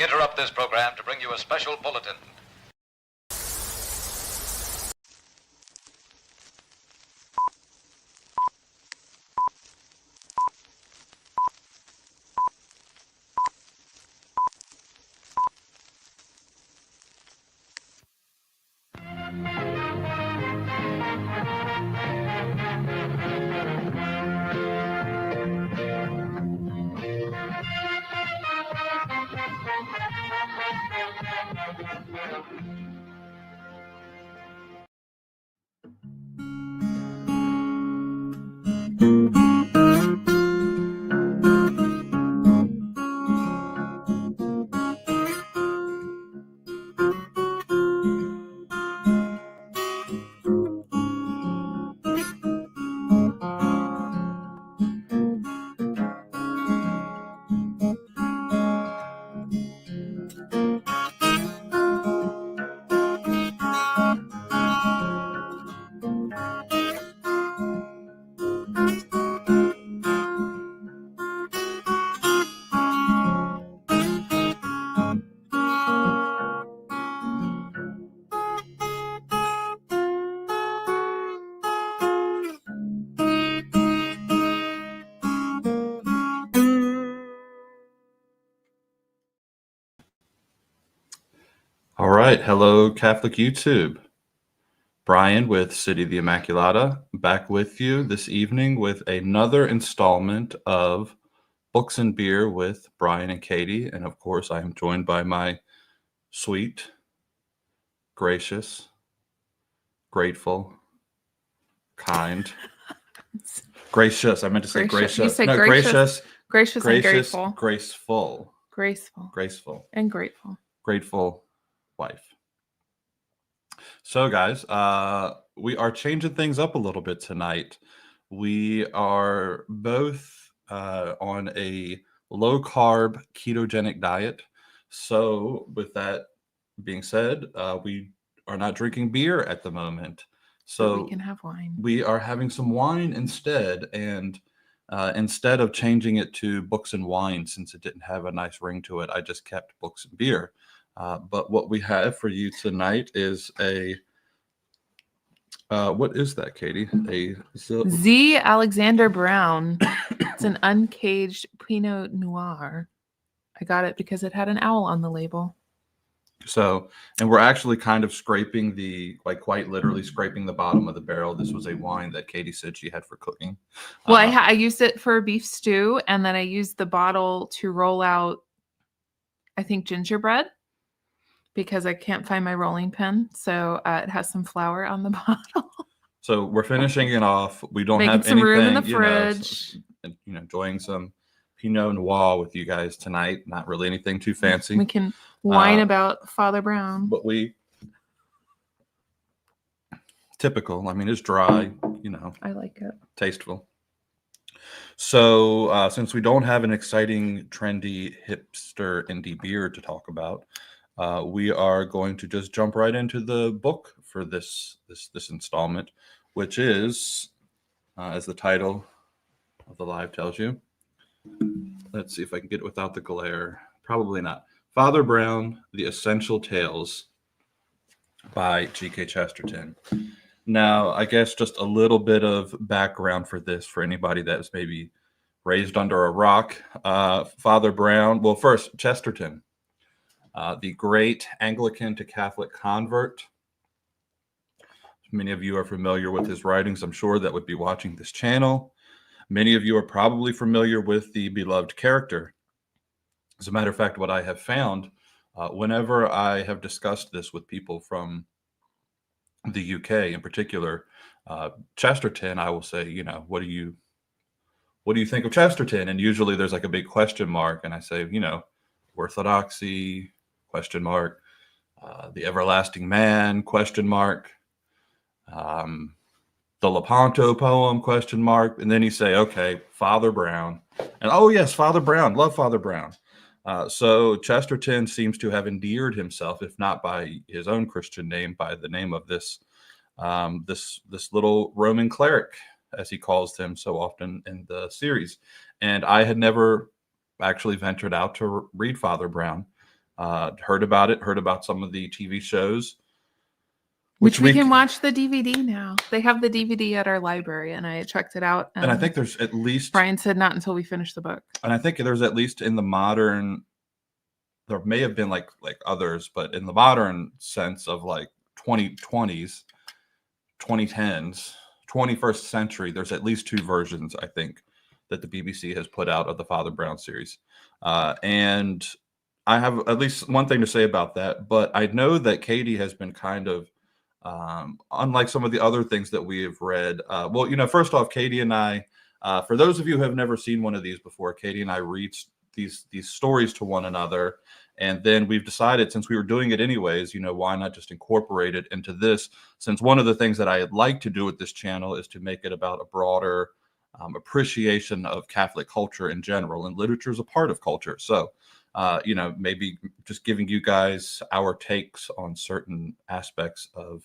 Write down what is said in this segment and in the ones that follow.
We interrupt this program to bring you a special bulletin. All right. Hello, Catholic YouTube. Brian with City of the Immaculata, back with you this evening with another installment of Books and Beer with Brian and Katie. And of course, I am joined by my sweet, gracious, grateful, kind, gracious. I meant to say gracious. You said no, gracious. Gracious And grateful. Graceful. Graceful. And grateful. Grateful wife. So, guys, we are changing things up a little bit tonight. We are both on a low-carb ketogenic diet. So, with that being said, we are not drinking beer at the moment. So we can have wine. We are having some wine instead. And instead of changing it to books and wine, since it didn't have a nice ring to it, I just kept books and beer. But what we have for you tonight is a, what is that, Katie? A Z. Alexander Brown. It's an uncaged Pinot Noir. I got it because it had an owl on the label. So, and we're actually kind of scraping quite literally scraping the bottom of the barrel. This was a wine that Katie said she had for cooking. Well, I used it for beef stew, and then I used the bottle to roll out, I think, gingerbread, because I can't find my rolling pin. So it has some flour on the bottle. So we're finishing it off. We don't Making have some anything, room in the fridge. Enjoying some Pinot Noir with you guys tonight. Not really anything too fancy. We can whine about Father Brown. But typical. I mean, it's dry, I like it. Tasteful. So since we don't have an exciting, trendy, hipster indie beer to talk about, we are going to just jump right into the book for this installment, which is, as the title of the live tells you. Let's see if I can get it without the glare. Probably not. Father Brown, The Essential Tales by G.K. Chesterton. Now, I guess just a little bit of background for this for anybody that was maybe raised under a rock. Father Brown, well, first, Chesterton, the great Anglican to Catholic convert. Many of you are familiar with his writings, I'm sure, that would be watching this channel. Many of you are probably familiar with the beloved character. As a matter of fact, what I have found, whenever I have discussed this with people from the UK in particular, Chesterton, I will say, what do you think of Chesterton? And usually there's like a big question mark. And I say, orthodoxy, question mark, the everlasting man, question mark, the Lepanto poem, question mark. And then you say, okay, Father Brown. And oh yes, Father Brown, love Father Brown. So Chesterton seems to have endeared himself, if not by his own Christian name, by the name of this little Roman cleric, as he calls them so often in the series. And I had never actually ventured out to read Father Brown. heard about it, heard about some of the TV shows. Which we can watch the DVD now. They have the DVD at our library, and I checked it out. And I think there's at least... Brian said not until we finish the book. And I think there's at least in the modern... There may have been like others, but in the modern sense of like 2020s, 2010s, 21st century, there's at least 2 versions, I think, that the BBC has put out of the Father Brown series. And I have at least one thing to say about that, but I know that Katie has been kind of, unlike some of the other things that we have read. Well, first off, Katie and I, for those of you who have never seen one of these before, Katie and I read these stories to one another. And then we've decided, since we were doing it anyways, why not just incorporate it into this? Since one of the things that I'd like to do with this channel is to make it about a broader appreciation of Catholic culture in general, and literature is a part of culture. So, maybe just giving you guys our takes on certain aspects of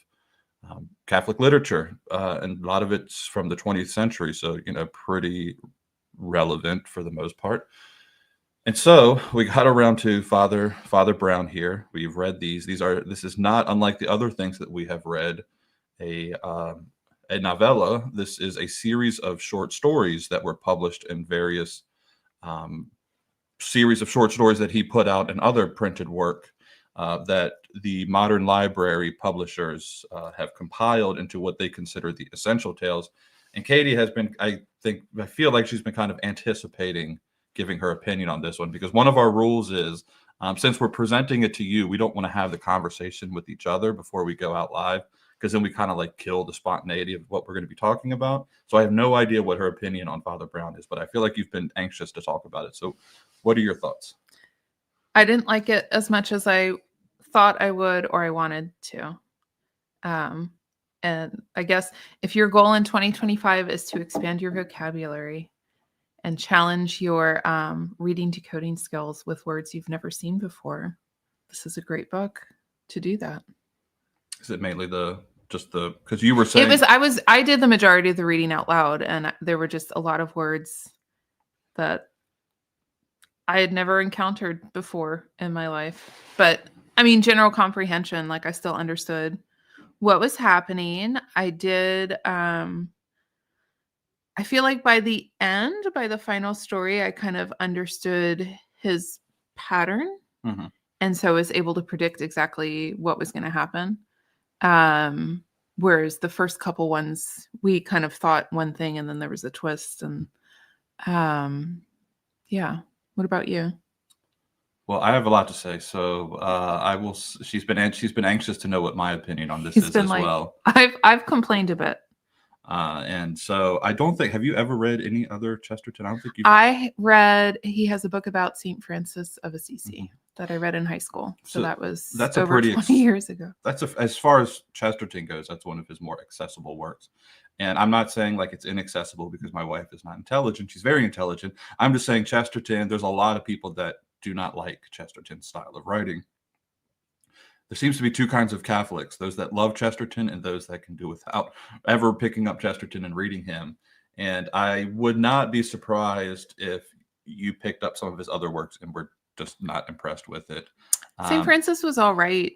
Catholic literature, and a lot of it's from the 20th century. So, pretty relevant for the most part. And so we got around to Father Brown here. We've read these. This is not unlike the other things that we have read. A novella. This is a series of short stories that were published in various series of short stories that he put out in other printed work that the modern library publishers have compiled into what they consider the essential tales. And Katie has been, I feel like she's been kind of anticipating giving her opinion on this one, because one of our rules is, since we're presenting it to you, we don't want to have the conversation with each other before we go out live, because then we kind of like kill the spontaneity of what we're going to be talking about. So I have no idea what her opinion on Father Brown is, but I feel like you've been anxious to talk about it. So what are your thoughts? I didn't like it as much as I thought I would or I wanted to. And I guess if your goal in 2025 is to expand your vocabulary and challenge your reading decoding skills with words you've never seen before, this is a great book to do that. Is it mainly because you were saying I did the majority of the reading out loud, and there were just a lot of words that I had never encountered before in my life. But I mean, general comprehension, like I still understood what was happening. I did. I feel like by the end, by the final story, I kind of understood his pattern, and so was able to predict exactly what was going to happen. Whereas the first couple ones, we kind of thought one thing and then there was a twist. And yeah. What about you? Well, I have a lot to say, so I will. She's been anxious to know what my opinion on this is as well. I've complained a bit. And so I don't think. Have you ever read any other Chesterton? I don't think you. I read. He has a book about Saint Francis of Assisi that I read in high school. So that's over 20 years ago. As far as Chesterton goes, that's one of his more accessible works. And I'm not saying like it's inaccessible because my wife is not intelligent. She's very intelligent. I'm just saying Chesterton. There's a lot of people that do not like Chesterton's style of writing. There seems to be 2 kinds of Catholics: those that love Chesterton and those that can do without ever picking up Chesterton and reading him. And I would not be surprised if you picked up some of his other works and were just not impressed with it. St. Francis was all right.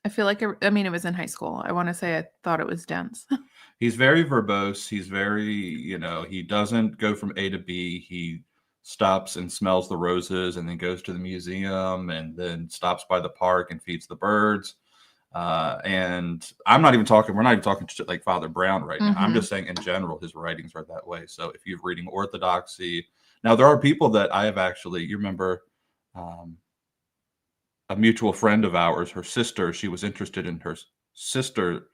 I feel like, it was in high school. I want to say I thought it was dense. He's very verbose. He's very, he doesn't go from A to B. He stops and smells the roses and then goes to the museum and then stops by the park and feeds the birds. And we're not even talking to like Father Brown right now. I'm just saying in general, his writings are that way. So if you're reading Orthodoxy, now there are people that I have actually, you remember, a mutual friend of ours, her sister, she was interested in her sister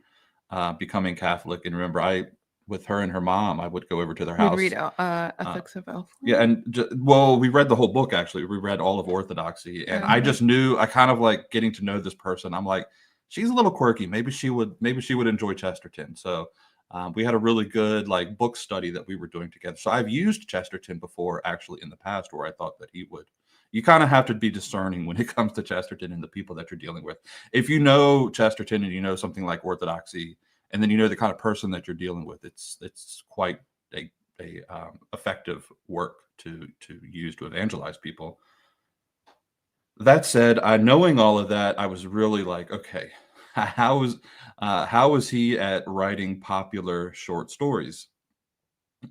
becoming Catholic. And remember, with her and her mom, I would go over to their house. We'd read Ethics of Elf. Yeah, and we read the whole book, actually. We read all of Orthodoxy. And I just knew, I kind of like getting to know this person. I'm like, she's a little quirky. Maybe she would enjoy Chesterton. So we had a really good like book study that we were doing together. So I've used Chesterton before, actually, in the past, where I thought that he would. You kind of have to be discerning when it comes to Chesterton and the people that you're dealing with. If you know Chesterton and you know something like Orthodoxy, and then you know the kind of person that you're dealing with, it's quite a effective work to use to evangelize people. That said, knowing all of that, I was really like, okay, how is he at writing popular short stories?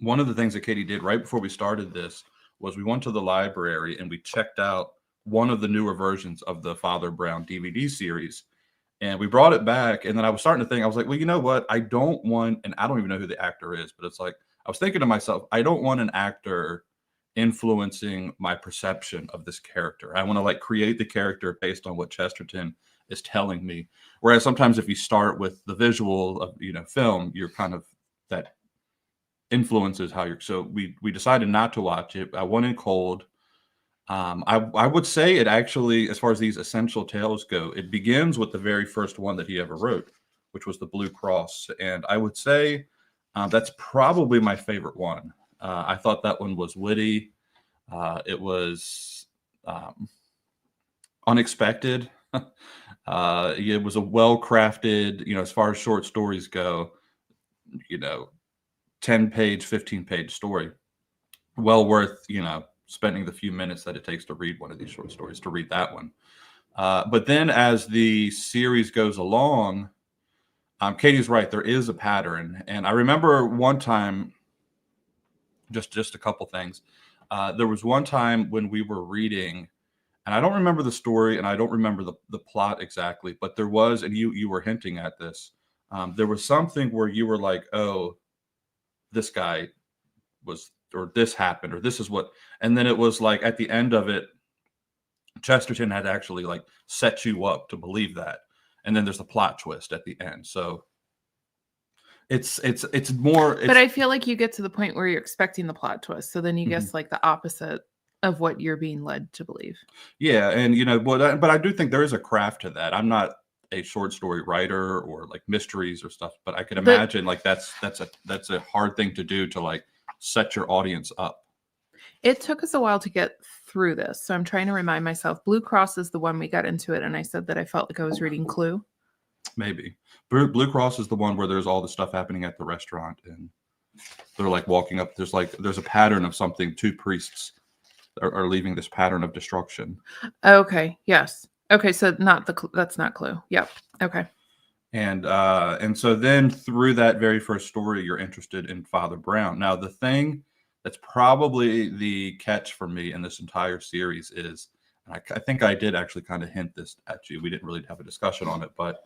One of the things that Katie did right before we started this was we went to the library and we checked out one of the newer versions of the Father Brown DVD series. And we brought it back. And then I was starting to think, I was like, well, you know what? I don't want, and I don't even know who the actor is, but it's like, I was thinking to myself, I don't want an actor influencing my perception of this character. I want to like create the character based on what Chesterton is telling me. Whereas sometimes if you start with the visual of, film, you're kind of that influences how you're. So we decided not to watch it. I went in cold. I would say it actually, as far as these essential tales go, it begins with the very first one that he ever wrote, which was the Blue Cross, and I would say that's probably my favorite one. I thought that one was witty. It was unexpected. It was a well-crafted, as far as short stories go, 10-page, 15-page story. Well worth, spending the few minutes that it takes to read one of these short stories, to read that one. But then as the series goes along, Katie's right, there is a pattern. And I remember one time, just a couple things. There was one time when we were reading, and I don't remember the story and I don't remember the plot exactly, but there was, and you were hinting at this, there was something where you were like, oh, this guy was, or this happened, or this is what, and then it was like at the end of it, Chesterton had actually like set you up to believe that, and then there's a plot twist at the end. So it's more. But I feel like you get to the point where you're expecting the plot twist, so then you guess like the opposite of what you're being led to believe. Yeah, and but I do think there is a craft to that. I'm not a short story writer or like mysteries or stuff, but I can imagine like that's a hard thing to do, to like set your audience up. It took us a while to get through this, so I'm trying to remind myself. Blue Cross is the one we got into it, and I said that I felt like I was reading Clue. Maybe Blue Cross is the one where there's all the stuff happening at the restaurant, and they're like walking up. There's a pattern of something. Two priests are leaving this pattern of destruction. Okay. Yes. Okay. So that's not Clue. Yep. Okay. And so then through that very first story, you're interested in Father Brown. Now, the thing that's probably the catch for me in this entire series is, and I think I did actually kind of hint this at you. We didn't really have a discussion on it, but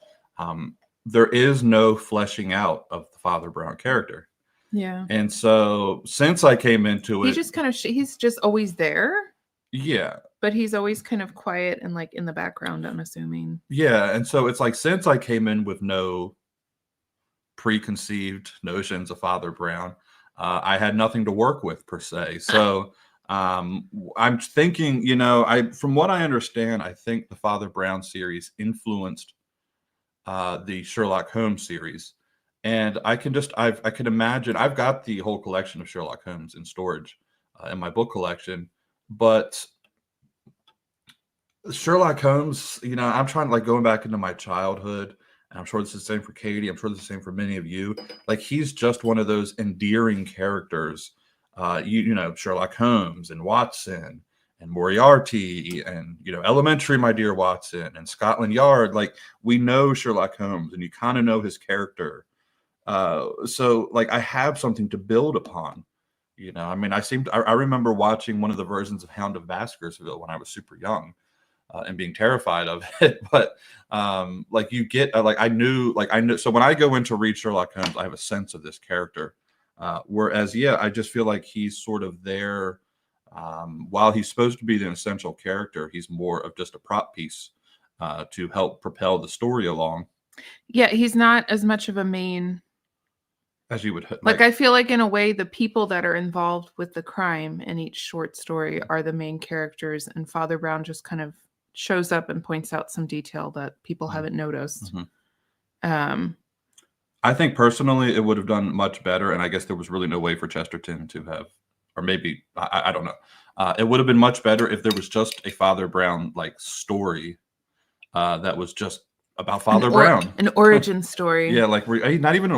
there is no fleshing out of the Father Brown character. Yeah. And so since I came into it, he's just always there. Yeah. But he's always kind of quiet and like in the background, I'm assuming. Yeah. And so it's like, since I came in with no preconceived notions of Father Brown, I had nothing to work with per se. So I'm thinking, from what I understand, I think the Father Brown series influenced the Sherlock Holmes series. And I can imagine, I've got the whole collection of Sherlock Holmes in storage in my book collection, but Sherlock Holmes, I'm trying to like going back into my childhood, and I'm sure this is the same for Katie. I'm sure this is the same for many of you. Like, he's just one of those endearing characters. Sherlock Holmes and Watson and Moriarty and, Elementary, My Dear Watson, and Scotland Yard. Like, we know Sherlock Holmes and you kind of know his character. So like, I have something to build upon. I mean, I remember watching one of the versions of Hound of Baskerville when I was super young. And being terrified of it, but like you get I knew. So when I go in to read Sherlock Holmes, I have a sense of this character. Whereas, I just feel like he's sort of there. While he's supposed to be the essential character, he's more of just a prop piece to help propel the story along. Yeah, he's not as much of a main as you would like. I feel like in a way, the people that are involved with the crime in each short story are the main characters, and Father Brown just kind of shows up and points out some detail that people haven't noticed. I think personally it would have done much better, and I guess there was really no way for Chesterton to have, or maybe I don't know. It would have been much better if there was just a Father Brown like story that was just about Father Brown, an origin story. Yeah, like not even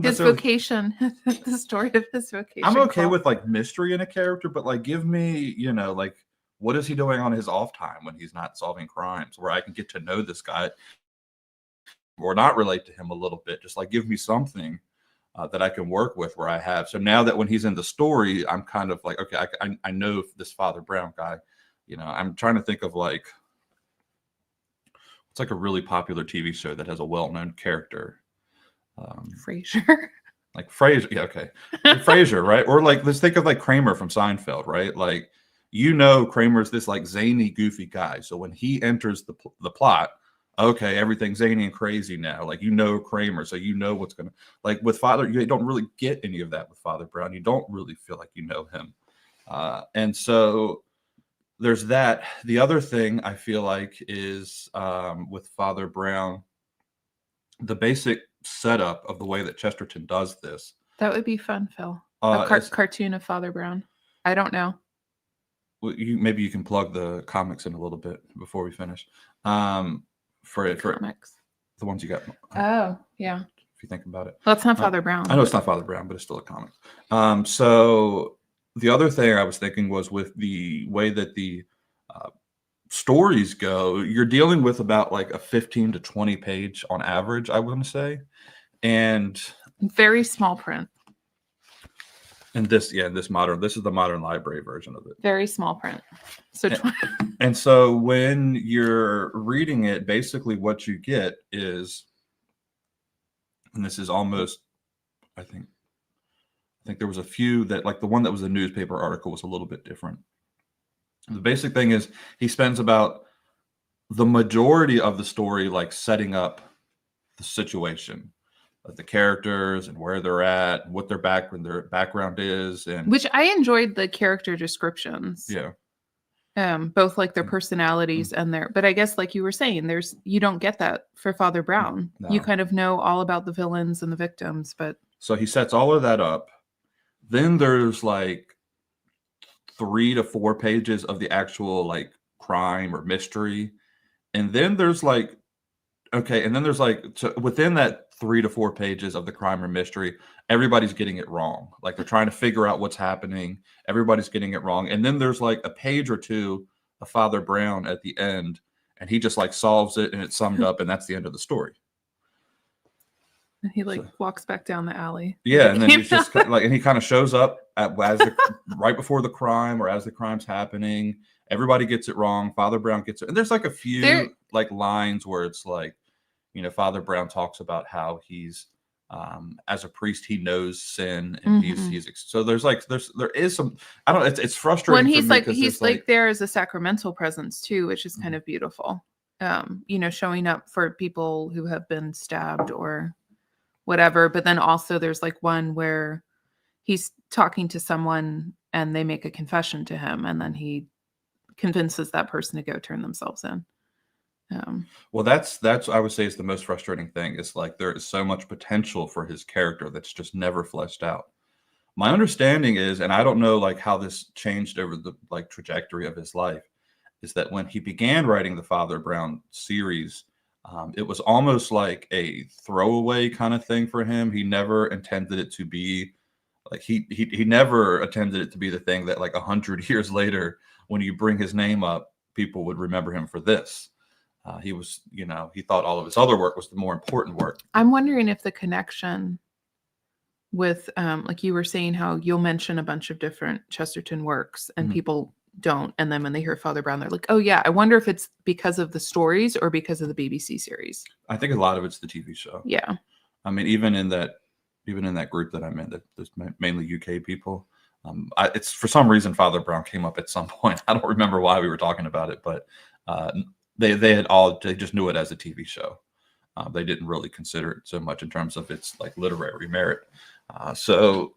his vocation, the story of his vocation. I'm okay with like mystery in a character, but like give me like what is he doing on his off time when he's not solving crimes, where I can get to know this guy or not relate to him a little bit, just like give me something that I can work with where I have. So now that when he's in the story, I'm kind of like, okay, I know this Father Brown guy. You know, I'm trying to think of like, it's like a really popular TV show that has a well-known character. Frasier. Like Frasier, yeah, okay. Frasier, right? Or like, let's think of like Kramer from Seinfeld, right? Like, you know, Kramer's this like zany, goofy guy. So when he enters the plot, okay, everything's zany and crazy now. Like, you know Kramer, so you know what's gonna, like with Father, you don't really get any of that with Father Brown. You don't really feel like you know him, and so there's that. The other thing I feel like is with Father Brown, the basic setup of the way that Chesterton does this. That would be fun, Phil. Cartoon of Father Brown. I don't know. Well, maybe you can plug the comics in a little bit before we finish. For Comics, the ones you got. Oh, yeah. If you think about it. Well, it's not Father Brown. I know it's not Father Brown, but it's still a comic. So the other thing I was thinking was with the way that the stories go, you're dealing with about like a 15 to 20 page on average, I want to say. And very small print. And this is the modern library version of it. Very small print. So, and so when you're reading it, basically what you get is, and this is almost, I think there was a few that, like the one that was a newspaper article was a little bit different. The basic thing is he spends about the majority of the story like setting up the situation, the characters and where they're at, what their background is, and which I enjoyed the character descriptions. Yeah. Both like their personalities and but I guess like you were saying, you don't get that for Father Brown. No. You kind of know all about the villains and the victims, but so he sets all of that up. Then there's like 3 to 4 pages of the actual like crime or mystery, and then there's like so within that 3 to 4 pages of the crime or mystery, everybody's getting it wrong. Like they're trying to figure out what's happening. Everybody's getting it wrong. And then there's like a page or two of Father Brown at the end, and he just like solves it and it's summed up, and that's the end of the story. And he walks back down the alley. Yeah, and then he's just like, and he kind of shows up right before the crime or as the crime's happening. Everybody gets it wrong. Father Brown gets it. And there's like a few like lines where it's like, you know, Father Brown talks about how he's as a priest he knows sin, and he's so there is some, I don't know, it's frustrating when he's like there as a sacramental presence too, which is kind of beautiful. You know, showing up for people who have been stabbed or whatever, but then also there's like one where he's talking to someone and they make a confession to him, and then he convinces that person to go turn themselves in. Well, that's I would say is the most frustrating thing, is like there is so much potential for his character that's just never fleshed out. My understanding is, and I don't know like how this changed over the like trajectory of his life, is that when he began writing the Father Brown series, it was almost like a throwaway kind of thing for him. He never intended it to be like he never intended it to be the thing that like 100 years later, when you bring his name up, people would remember him for this. He was, you know, he thought all of his other work was the more important work. I'm wondering if the connection with, like you were saying, how you'll mention a bunch of different Chesterton works and people don't. And then when they hear Father Brown, they're like, oh yeah, I wonder if it's because of the stories or because of the BBC series. I think a lot of it's the TV show. Yeah. I mean, even in that group that I'm in, that there's mainly UK people. It's for some reason Father Brown came up at some point. I don't remember why we were talking about it, but they just knew it as a TV show. They didn't really consider it so much in terms of its like literary merit. So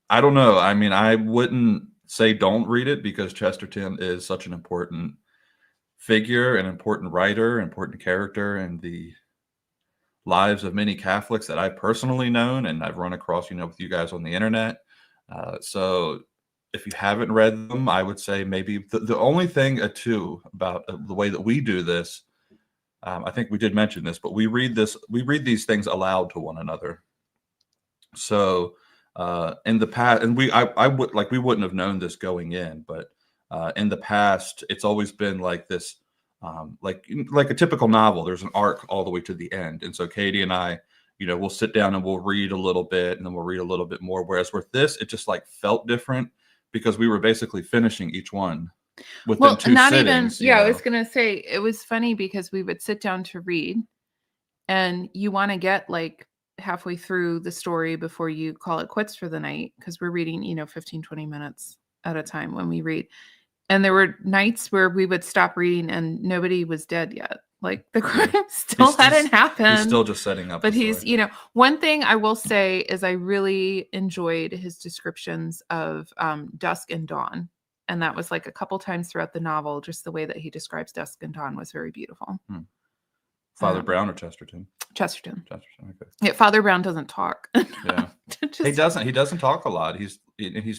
I don't know. I mean, I wouldn't say don't read it, because Chesterton is such an important figure, an important writer, important character in the lives of many Catholics that I've personally known and I've run across, you know, with you guys on the internet. So if you haven't read them, I would say maybe the only thing too about the way that we do this, I think we did mention this, but we read these things aloud to one another. So in the past, and I would like we wouldn't have known this going in, but in the past, it's always been like this, like a typical novel. There's an arc all the way to the end, and so Katie and I, we'll sit down and we'll read a little bit, and then we'll read a little bit more. Whereas with this, it just like felt different because we were basically finishing each one within two sittings. I was gonna say it was funny because we would sit down to read, and you want to get like halfway through the story before you call it quits for the night because we're reading 15-20 minutes at a time when we read. And there were nights where we would stop reading and nobody was dead yet. Like the crime still hadn't happened. He's still just setting up. But he's, one thing I will say is I really enjoyed his descriptions of dusk and dawn. And that was like a couple times throughout the novel, just the way that he describes dusk and dawn was very beautiful. Father Brown or Chesterton? Chesterton. Okay. Yeah, Father Brown doesn't talk. Yeah. He doesn't talk a lot. He's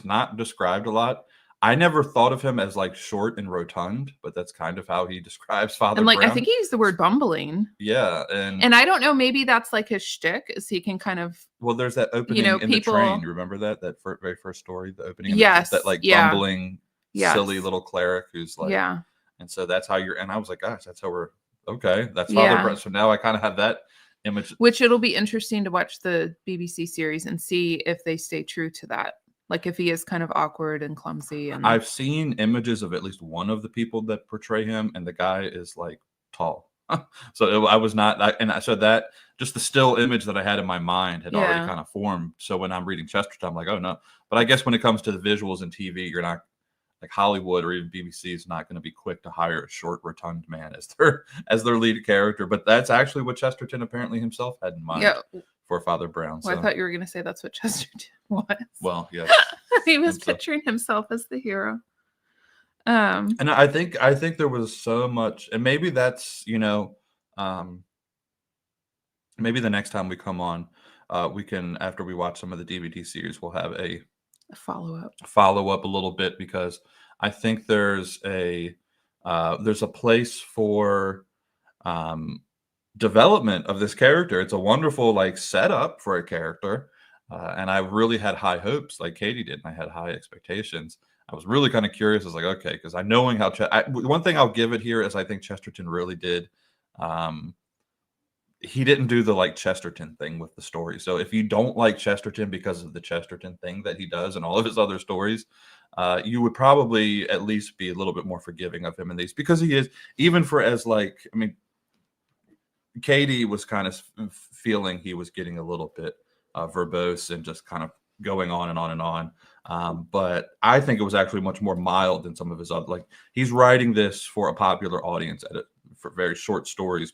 not described a lot. I never thought of him as like short and rotund, but that's kind of how he describes Father Brown. I think he used the word bumbling. Yeah, and I don't know, maybe that's like his shtick, is he can kind of. Well, there's that opening in the train. You remember that very first story, the opening. That like bumbling, silly little cleric who's like. Yeah. And so that's how and I was like, gosh, that's how we're okay. That's Father Brown. So now I kind of have that image. Which it'll be interesting to watch the BBC series and see if they stay true to that. Like if he is kind of awkward and clumsy. And I've seen images of at least one of the people that portray him, and the guy is like tall. So I was not, so that just the still image that I had in my mind had already kind of formed. So when I'm reading Chesterton, I'm like, oh no. But I guess when it comes to the visuals and TV, you're not like Hollywood or even BBC is not going to be quick to hire a short, rotund man as their lead character. But that's actually what Chesterton apparently himself had in mind. For Father Brown. Well, I thought you were going to say that's what Chesterton was. Well, yes. He was picturing himself as the hero. And I think there was so much, and maybe that's, maybe the next time we come on, we can, after we watch some of the DVD series, we'll have a follow-up a little bit, because I think there's a place for, development of this character. It's a wonderful like setup for a character, and I really had high hopes, like Katie did, and I had high expectations. I was really kind of curious. I was like, okay, because I knowing how one thing I'll give it here is I think Chesterton really did. He didn't do the like Chesterton thing with the story. So if you don't like Chesterton because of the Chesterton thing that he does and all of his other stories, you would probably at least be a little bit more forgiving of him in these, because he is, even for as like, I mean, Katie was kind of feeling he was getting a little bit verbose and just kind of going on and on and on. But I think it was actually much more mild than some of his other, like he's writing this for a popular audience for very short stories.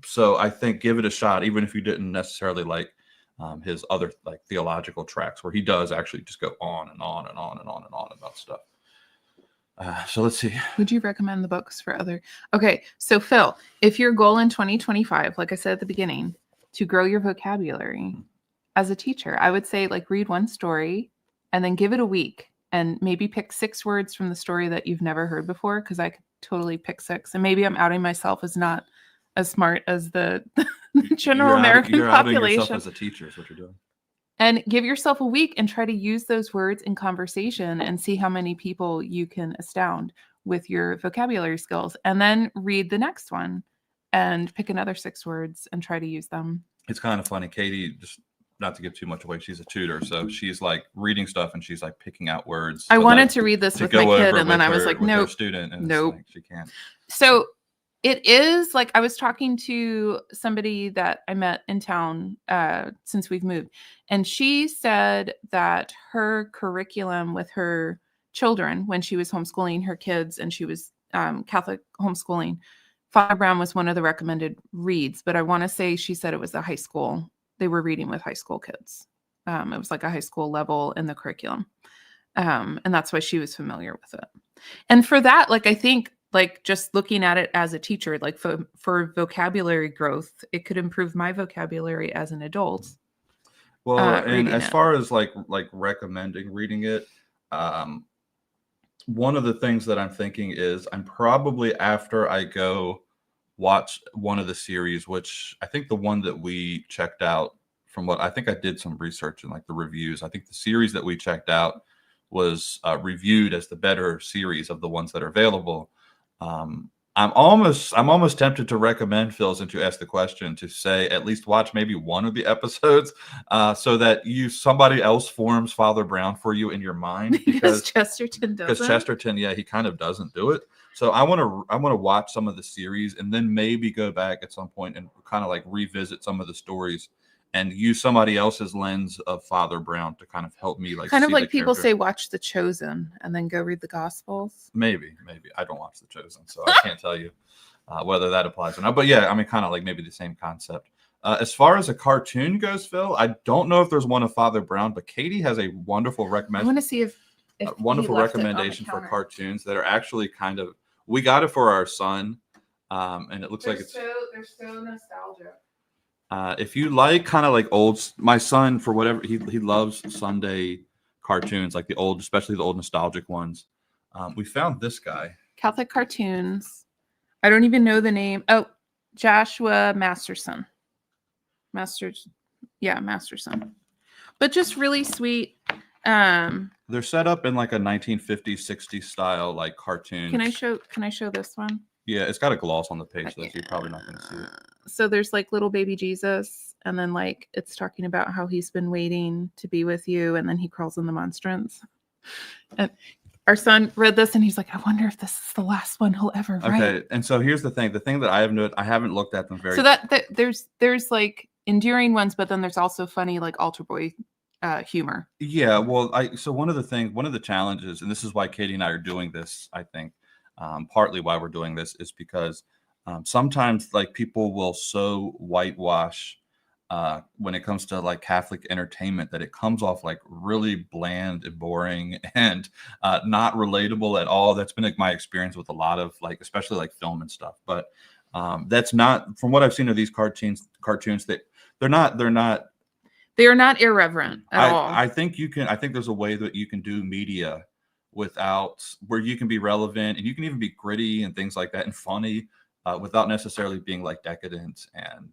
So I think give it a shot, even if you didn't necessarily like his other like theological tracks, where he does actually just go on and on and on and on and on about stuff. So let's see. Would you recommend the books for other? Okay, so Phil, if your goal in 2025, like I said at the beginning, to grow your vocabulary as a teacher, I would say like read one story and then give it a week and maybe pick 6 words from the story that you've never heard before, because I could totally pick 6. And maybe I'm outing myself as not as smart as the general American population. You're outing yourself as a teacher is what you're doing. And give yourself a week and try to use those words in conversation and see how many people you can astound with your vocabulary skills. And then read the next one and pick another 6 words and try to use them. It's kind of funny. Katie, just not to give too much away, she's a tutor. So she's like reading stuff and she's like picking out words. I wanted to read this with my kid, and then I was like, nope. Student, and nope. Like, she can't. So it is like, I was talking to somebody that I met in town since we've moved, and she said that her curriculum with her children, when she was homeschooling her kids and she was Catholic homeschooling, Father Brown was one of the recommended reads. But I want to say she said it was a high school. They were reading with high school kids. It was like a high school level in the curriculum. And that's why she was familiar with it. And for that, like, I think, like, just looking at it as a teacher, like for vocabulary growth, it could improve my vocabulary as an adult. Well, and as far as like recommending reading it, one of the things that I'm thinking is I'm probably, after I go watch one of the series, which I think the one that we checked out from what I think I did some research in like the reviews. I think the series that we checked out was reviewed as the better series of the ones that are available. I'm almost tempted to recommend Phil, since you asked the question, to say at least watch maybe one of the episodes, so that somebody else forms Father Brown for you in your mind, because Chesterton because doesn't. Chesterton, yeah, he kind of doesn't do it. So I want to watch some of the series and then maybe go back at some point and kind of like revisit some of the stories and use somebody else's lens of Father Brown to kind of help me like kind of see like the people character. say, watch The Chosen and then go read the Gospels. Maybe I don't watch The Chosen, so I can't tell you whether that applies or not. But yeah, I mean, kind of like maybe the same concept. As far as a cartoon goes, Phil, I don't know if there's one of Father Brown, but Katie has a wonderful I recommendation. want to see if Wonderful he left it on the recommendation for counter. cartoons that are actually kind of. We got it for our son, and it looks like it's. They're so nostalgic. If you like kind of like my son, for whatever he loves Sunday cartoons, like the old, especially the old nostalgic ones. We found this guy. Catholic cartoons. I don't even know the name. Oh, Joshua Masterson. Masterson. But just really sweet. They're set up in like a 1950s, 60s style like cartoon. Can I show this one? Yeah, it's got a gloss on the page, so you're probably not going to see it. So there's like little baby Jesus, and then like it's talking about how he's been waiting to be with you, and then he crawls in the monstrance. And our son read this, and he's like, "I wonder if this is the last one he'll ever write." Okay, and so here's the thing that I have noted, I haven't looked at them very. So that there's like endearing ones, but then there's also funny like altar boy humor. Yeah, well, one of the challenges, and this is why Katie and I are doing this, I think, partly why we're doing this is because sometimes like people will so whitewash when it comes to like Catholic entertainment that it comes off like really bland and boring and not relatable at all. That's been like my experience with a lot of like, especially like film and stuff. But that's not, from what I've seen of these cartoons that they're not They are not irreverent at all. I think there's a way that you can do media where you can be relevant and you can even be gritty and things like that and funny without necessarily being like decadent and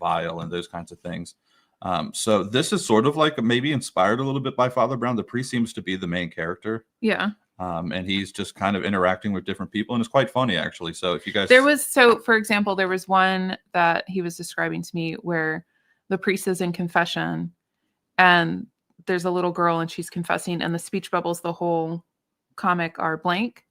vile and those kinds of things. So this is sort of like maybe inspired a little bit by Father Brown. The priest seems to be the main character. Yeah. And he's just kind of interacting with different people, and it's quite funny actually. So if you guys, for example, there was one that he was describing to me where the priest is in confession and there's a little girl and she's confessing, and the speech bubbles the whole comic are blank.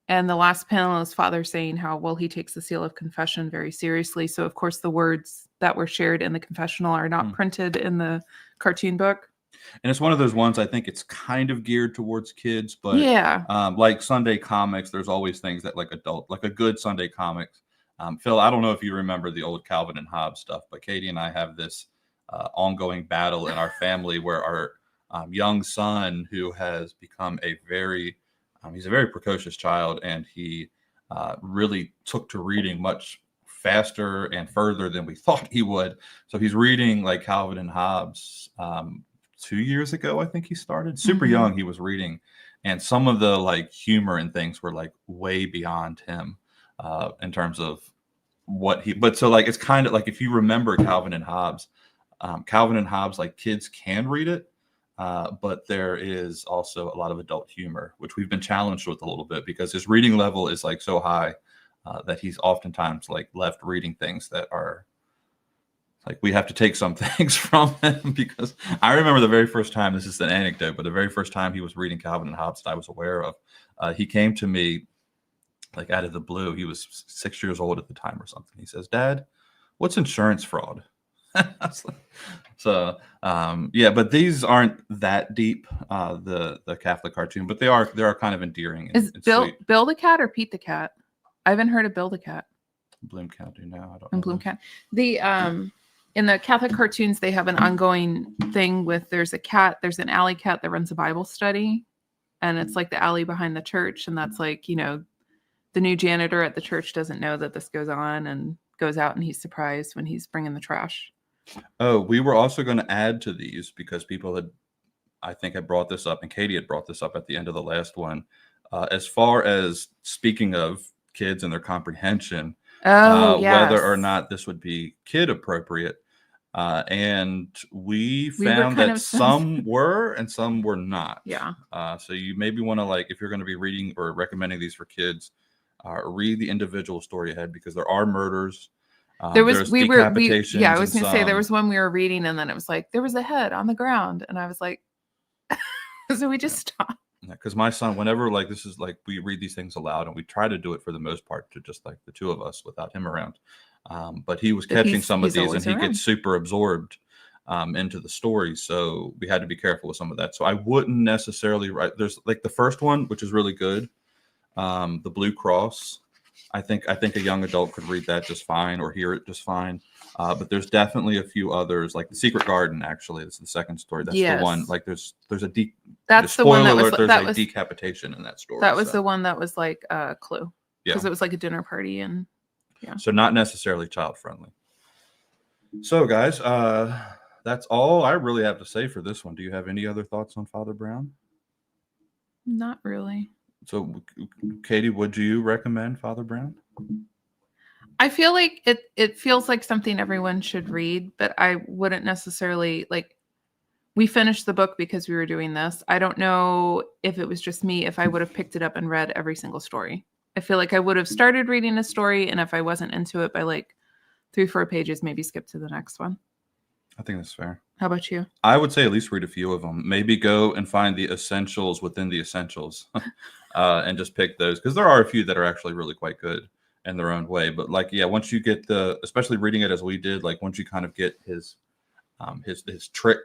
And the last panel is Father saying how well he takes the seal of confession very seriously. So of course the words that were shared in the confessional are not printed in the cartoon book. And it's one of those ones I think it's kind of geared towards kids, but yeah, like Sunday comics, there's always things that like a good Sunday comics. Phil, I don't know if you remember the old Calvin and Hobbes stuff, but Katie and I have this ongoing battle in our family where our young son, who has become he's a very precocious child, and he really took to reading much faster and further than we thought he would. So he's reading like Calvin and Hobbes 2 years ago, I think he started. Super young, he was reading, and some of the like humor and things were like way beyond him in terms of but so like it's kind of like if you remember Calvin and Hobbes, like kids can read it, but there is also a lot of adult humor, which we've been challenged with a little bit because his reading level is like so high that he's oftentimes like left reading things that are like we have to take some things from him. Because I remember the very first time, this is an anecdote, but the very first time he was reading Calvin and Hobbes that I was aware of, he came to me like out of the blue. He was 6 years old at the time or something. He says, "Dad, what's insurance fraud?" So yeah, but these aren't that deep, the Catholic cartoon, but they are kind of endearing. Is Bill the cat or Pete the cat? I haven't heard of Bill the cat. Bloom County now. I don't know. And Bloom Cat. The in the Catholic cartoons, they have an ongoing thing with there's an alley cat that runs a Bible study, and it's like the alley behind the church, and that's like, you know, the new janitor at the church doesn't know that this goes on and goes out and he's surprised when he's bringing the trash. Oh, we were also going to add to these because people had brought this up, and Katie had brought this up at the end of the last one. As far as speaking of kids and their comprehension, yes. whether or not this would be kid appropriate. And we We were found kind that of some were and some were not. Yeah. So you maybe want to, like, if you're going to be reading or recommending these for kids, read the individual story ahead, because there are murders. There's decapitations. Yeah, I was going to say there some- was one we were reading and then it was like, there was a head on the ground. And I was like, so we just stopped. Because my son, whenever, like, this is like, we read these things aloud, and we try to do it for the most part to just like the two of us without him around. But he was But catching he's some of these, and always he around. gets super absorbed into the story. So we had to be careful with some of that. So I wouldn't necessarily write. There's like the first one, which is really good, the Blue Cross. I think a young adult could read that just fine or hear it just fine. But there's definitely a few others, like The Secret Garden. Actually, this is the second story. That's the one. Yes. Like there's a That's the one that was there's that a was decapitation in that story. that was so. the one that was like a Clue, because Yeah. it was like a dinner party and So not necessarily child friendly. So guys, that's all I really have to say for this one. Do you have any other thoughts on Father Brown? not really. So Katie, would you recommend Father Brown? I feel like it feels like something everyone should read, but I wouldn't necessarily like. We finished the book because we were doing this. I don't know if it was just me, if I would have picked it up and read every single story. I feel like I would have started reading a story, and if I wasn't into it by like 3-4 pages, maybe skip to the next one. I think that's fair. How about you? I would say at least read a few of them. Maybe go and find the essentials within the essentials, and just pick those, because there are a few that are actually really quite good in their own way. But like, yeah, once you get especially reading it as we did, like once you kind of get his trick,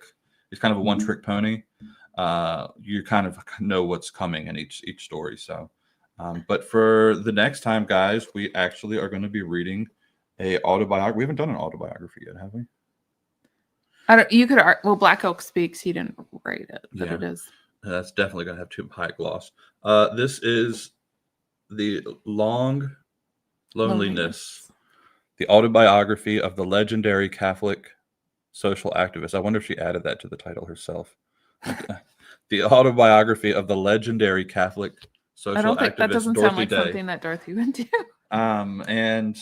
he's kind of a one-trick pony. You kind of know what's coming in each story. So, but for the next time, guys, we actually are going to be reading a autobiography. We haven't done an autobiography yet, have we? I don't. You could. Well, Black Oak Speaks. He didn't write it, but Yeah. it is. That's definitely going to have too high gloss. This is The Long Loneliness, the autobiography of the legendary Catholic social activist. I wonder if she added that to the title herself. The autobiography of the legendary Catholic social activist. I don't think that doesn't Dorothy sound like Day. something that Dorothy would do. And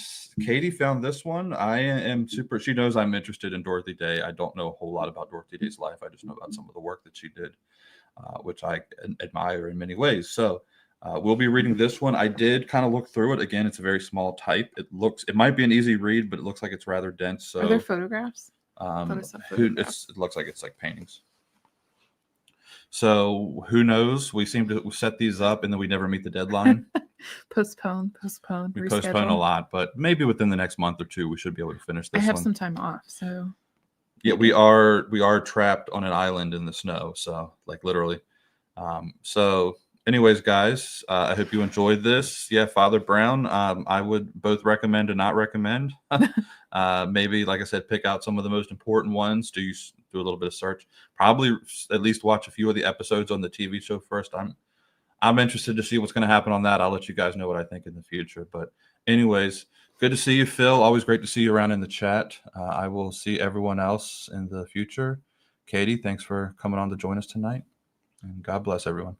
Katie found this one. I am super. She knows I'm interested in Dorothy Day. I don't know a whole lot about Dorothy Day's life. I just know about some of the work that she did, which I admire in many ways. So we'll be reading this one. I did kind of look through it. Again, it's a very small type. It might be an easy read, but it looks like it's rather dense. So Are there photographs? Photographs. It looks like it's like paintings. So who knows? We seem to set these up and then we never meet the deadline. Postpone. We Reschedule. postpone a lot, but maybe within the next month or two, we should be able to finish this I have one. some time off, so Yeah, we are trapped on an island in the snow, so like literally. So anyways, guys, I hope you enjoyed this. Yeah, Father Brown, I would both recommend and not recommend. Maybe, like I said, pick out some of the most important ones. Do a little bit of search. Probably at least watch a few of the episodes on the TV show first. I'm interested to see what's going to happen on that. I'll let you guys know what I think in the future. But anyways, good to see you, Phil. Always great to see you around in the chat. I will see everyone else in the future. Katie, thanks for coming on to join us tonight. And God bless everyone.